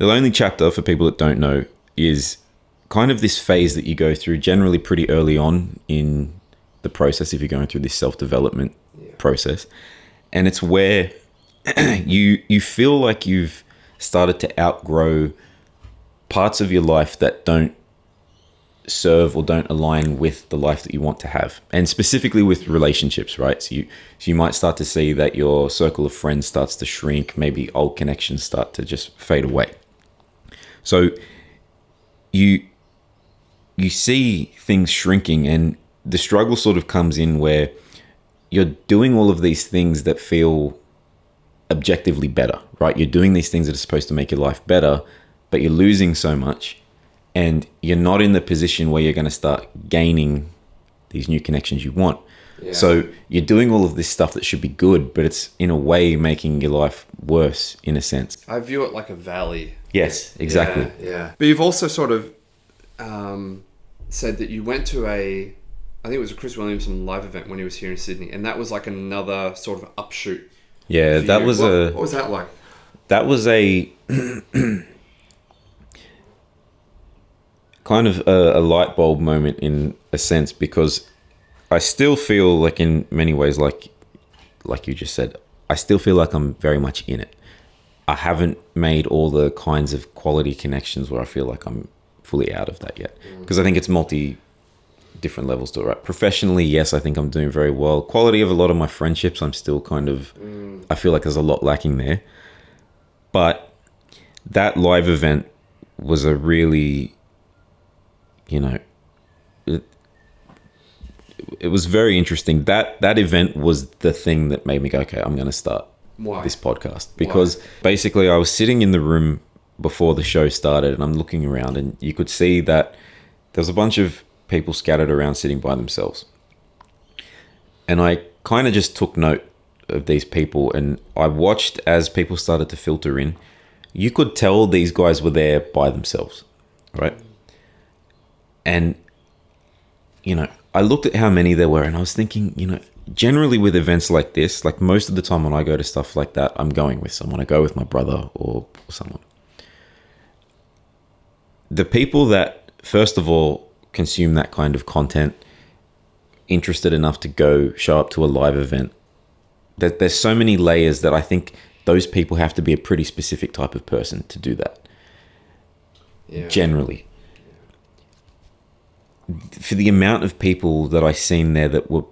the lonely chapter, for people that don't know, is kind of this phase that you go through generally pretty early on in the process if you're going through this self-development process. And it's where you feel like you've started to outgrow parts of your life that don't serve or don't align with the life that you want to have, and specifically with relationships, right? So you might start to see that your circle of friends starts to shrink, maybe old connections start to just fade away. So you see things shrinking, and the struggle sort of comes in where you're doing all of these things that feel objectively better, right? You're doing these things that are supposed to make your life better, but you're losing so much, and you're not in the position where you're going to start gaining these new connections you want. Yeah. So you're doing all of this stuff that should be good, but it's in a way making your life worse in a sense. I view it like a valley. Yes, exactly. Yeah. But you've also sort of said that you went to I think it was a Chris Williamson live event when he was here in Sydney, and that was like another sort of upshoot. Yeah, that was what was that like? That was a kind of a light bulb moment in a sense, because I still feel like in many ways, like you just said, I still feel like I'm very much in it. I haven't made all the kinds of quality connections where I feel like I'm fully out of that yet, because I think it's different levels to it, right? Professionally, yes, I think I'm doing very well. Quality of a lot of my friendships, I'm still kind of, I feel like there's a lot lacking there. But that live event was a really, it was very interesting. That event was the thing that made me go, okay, I'm going to start this podcast. Because basically I was sitting in the room before the show started, and I'm looking around, and you could see that there was a bunch of people scattered around sitting by themselves. And I kind of just took note of these people, and I watched as people started to filter in. You could tell these guys were there by themselves, right? And, I looked at how many there were, and I was thinking, generally with events like this, like most of the time when I go to stuff like that, I'm going with someone. I go with my brother or someone. The people that, first of all, consume that kind of content, interested enough to show up to a live event, that there's so many layers that I think those people have to be a pretty specific type of person to do that. Yeah. Generally. For the amount of people that I seen there that were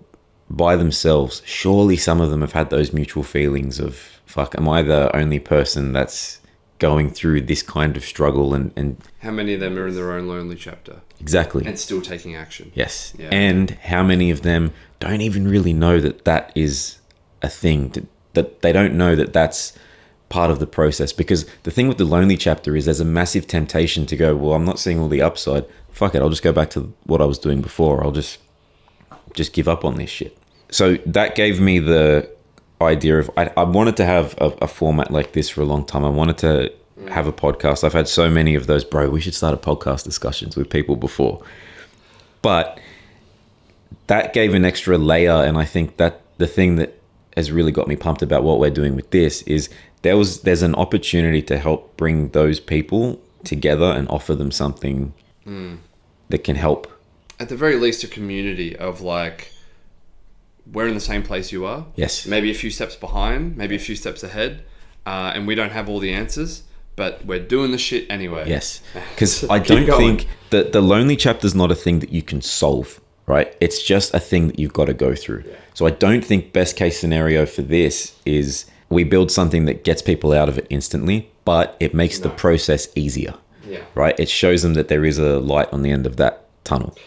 by themselves, surely some of them have had those mutual feelings of, fuck, am I the only person that's going through this kind of struggle? And how many of them are in their own lonely chapter? Exactly. And still taking action. Yes. Yeah. And how many of them don't even really know that is a thing, that they don't know that that's part of the process. Because the thing with the lonely chapter is there's a massive temptation to go, well, I'm not seeing all the upside. Fuck it, I'll just go back to what I was doing before. I'll just give up on this shit. So that gave me the idea of, I wanted to have a format like this for a long time. I wanted to have a podcast. I've had so many of those, bro, we should start a podcast discussions with people before. But that gave an extra layer, and I think that the thing that has really got me pumped about what we're doing with this is there's an opportunity to help bring those people together and offer them something that can help. At the very least, a community of like, we're in the same place you are. Yes. Maybe a few steps behind, maybe a few steps ahead, and we don't have all the answers, but we're doing the shit anyway. Yes. Because I don't think that the lonely chapter is not a thing that you can solve, right? It's just a thing that you've got to go through. Yeah. So I don't think best case scenario for this is we build something that gets people out of it instantly, but it makes the process easier. Yeah. Right? It shows them that there is a light on the end of that tunnel.